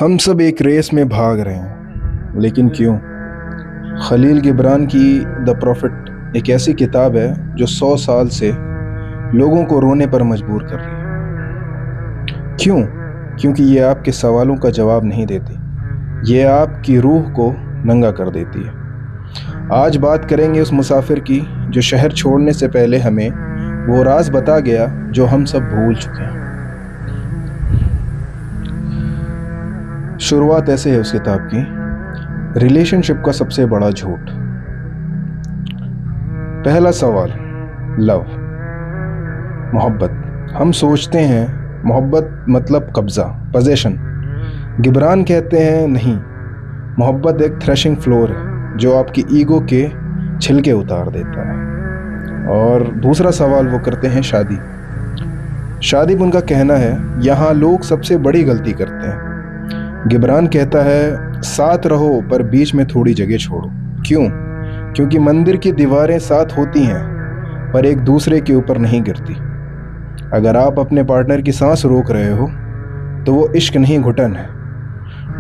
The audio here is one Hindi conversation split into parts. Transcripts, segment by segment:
हम सब एक रेस में भाग रहे हैं, लेकिन क्यों? खलील गिबरान की द प्रॉफिट एक ऐसी किताब है जो 100 साल से लोगों को रोने पर मजबूर कर रही है। क्यों? क्योंकि ये आपके सवालों का जवाब नहीं देती, ये आपकी रूह को नंगा कर देती है। आज बात करेंगे उस मुसाफिर की जो शहर छोड़ने से पहले हमें वो राज बता गया जो हम सब भूल चुके हैं। शुरुआत ऐसे है उस किताब की, रिलेशनशिप का सबसे बड़ा झूठ। पहला सवाल, लव, मोहब्बत। हम सोचते हैं मोहब्बत मतलब कब्जा, पोजेशन। गिबरान कहते हैं नहीं, मोहब्बत एक थ्रेशिंग फ्लोर है जो आपकी ईगो के छिलके उतार देता है। और दूसरा सवाल वो करते हैं, शादी। शादी उनका कहना है यहाँ लोग सबसे बड़ी गलती करते हैं। गिबरान कहता है साथ रहो पर बीच में थोड़ी जगह छोड़ो। क्यों? क्योंकि मंदिर की दीवारें साथ होती हैं पर एक दूसरे के ऊपर नहीं गिरती। अगर आप अपने पार्टनर की सांस रोक रहे हो तो वो इश्क नहीं, घुटन है।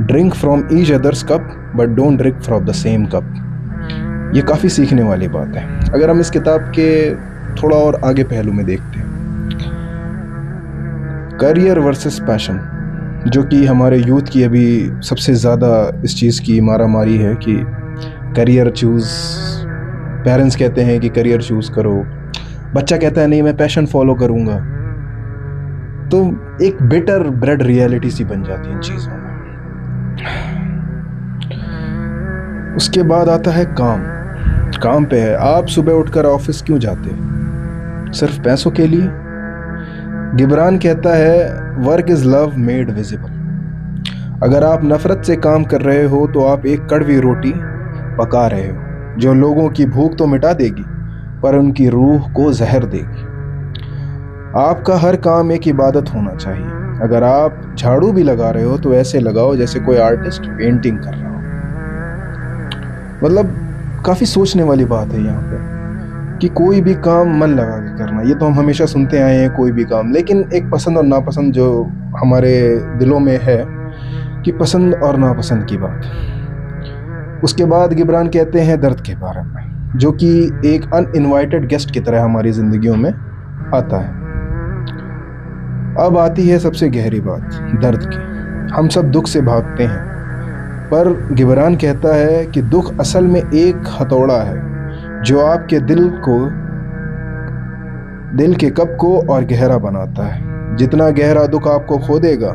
Drink from each others cup but don't drink from the same cup. ये काफ़ी सीखने वाली बात है अगर हम इस किताब के थोड़ा और आगे पहलू में देखते हैं। करियर वर्सेस पैशन, जो कि हमारे यूथ की अभी सबसे ज़्यादा इस चीज़ की मारामारी है कि करियर चूज़, पेरेंट्स कहते हैं कि करियर चूज़ करो, बच्चा कहता है नहीं मैं पैशन फॉलो करूँगा। तो एक बिटर ब्रेड रियलिटी सी बन जाती है इन चीज़ों में। उसके बाद आता है काम। काम पे है, आप सुबह उठकर ऑफिस क्यों जाते? सिर्फ पैसों के लिए? गिबरान कहता है work is love made visible. अगर आप नफरत से काम कर रहे हो तो आप एक कड़वी रोटी पका रहे हो जो लोगों की भूख तो मिटा देगी पर उनकी रूह को जहर देगी। आपका हर काम एक इबादत होना चाहिए। अगर आप झाड़ू भी लगा रहे हो तो ऐसे लगाओ जैसे कोई आर्टिस्ट पेंटिंग कर रहा हो। मतलब काफ़ी सोचने वाली बात है यहाँ पे कि कोई भी काम मन लगा के करना। ये तो हम हमेशा सुनते आए हैं कोई भी काम, लेकिन एक पसंद और नापसंद जो हमारे दिलों में है कि पसंद और नापसंद की बात। उसके बाद गिबरान कहते हैं दर्द के बारे में, जो कि एक अनइनवाइटेड गेस्ट की तरह हमारी ज़िंदगियों में आता है। अब आती है सबसे गहरी बात, दर्द की। हम सब दुख से भागते हैं पर गिबरान कहता है कि दुख असल में एक हथौड़ा है जो आपके दिल के कप को और गहरा बनाता है। जितना गहरा दुख आपको खो देगा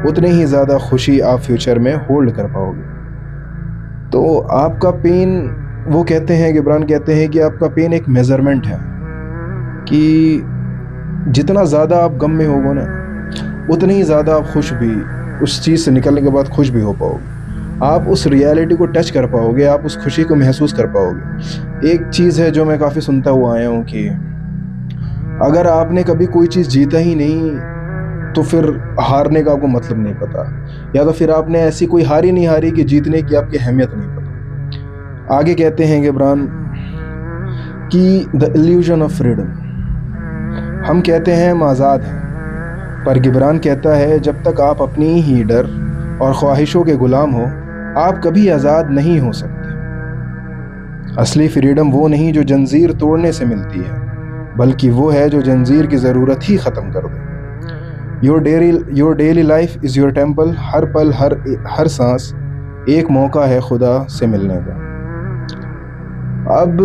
उतनी ही ज़्यादा खुशी आप फ्यूचर में होल्ड कर पाओगे। तो आपका पेन, वो कहते हैं, गिबरान कहते हैं कि आपका पेन एक मेजरमेंट है कि जितना ज़्यादा आप गम में होगो ना उतनी ही ज़्यादा आप खुश भी, उस चीज़ से निकलने के बाद खुश भी हो पाओगे। आप उस रियलिटी को टच कर पाओगे, आप उस खुशी को महसूस कर पाओगे। एक चीज़ है जो मैं काफ़ी सुनता हुआ आया हूँ कि अगर आपने कभी कोई चीज़ जीता ही नहीं तो फिर हारने का आपको मतलब नहीं पता, या तो फिर आपने ऐसी कोई हारी नहीं हारी कि जीतने की आपकी अहमियत नहीं पता। आगे कहते हैं गिबरान कि द इल्यूजन ऑफ फ्रीडम। हम कहते हैं हम आज़ाद हैं, पर गिबरान कहता है जब तक आप अपनी ही डर और ख्वाहिशों के गुलाम हो आप कभी आज़ाद नहीं हो सकते। असली फ्रीडम वो नहीं जो जंजीर तोड़ने से मिलती है, बल्कि वो है जो जंजीर की ज़रूरत ही ख़त्म कर दे। Your daily life is your temple. हर पल, हर सांस एक मौका है खुदा से मिलने का। अब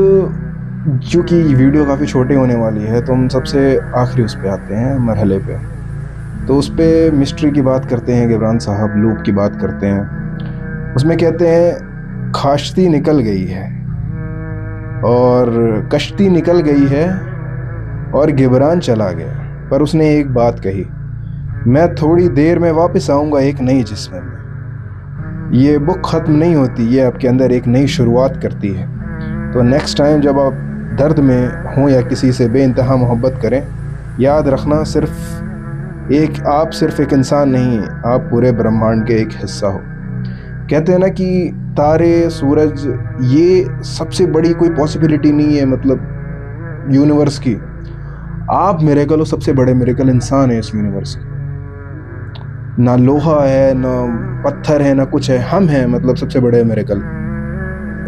चूँकि वीडियो काफ़ी छोटी होने वाली है तो हम सबसे आखिरी उस पे आते हैं, मरहले पे। तो उस पे मिस्ट्री की बात करते हैं गिबरान साहब, लूप की बात करते हैं। उसमें कहते हैं खाश्ती निकल गई है और कश्ती निकल गई है और गिबरान चला गया, पर उसने एक बात कही, मैं थोड़ी देर में वापस आऊँगा एक नई जिस्म में। ये बुक ख़त्म नहीं होती, ये आपके अंदर एक नई शुरुआत करती है। तो नेक्स्ट टाइम जब आप दर्द में हों या किसी से बेइंतहा मोहब्बत करें, याद रखना आप सिर्फ एक इंसान नहीं, आप पूरे ब्रह्मांड के एक हिस्सा हो। कहते हैं ना कि तारे, सूरज, ये सबसे बड़ी कोई पॉसिबिलिटी नहीं है मतलब यूनिवर्स की। आप मिरेकल हो, सबसे बड़े मिरेकल इंसान है इस यूनिवर्स के। ना लोहा है, ना पत्थर है ना कुछ है, हम हैं मतलब सबसे बड़े मिरेकल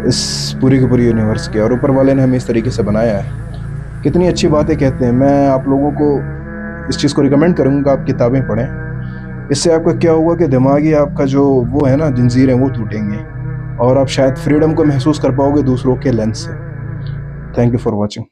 इस पूरी की पूरी यूनिवर्स के, और ऊपर वाले ने हमें इस तरीके से बनाया है। कितनी अच्छी बातें कहते हैं। मैं आप लोगों को इस चीज़ को रिकमेंड करूँगा, आप किताबें पढ़ें। इससे आपका क्या होगा कि दिमागी आपका जो वो है ना जंजीरें वो टूटेंगी, और आप शायद फ्रीडम को महसूस कर पाओगे दूसरों के लेंस से। Thank you for watching.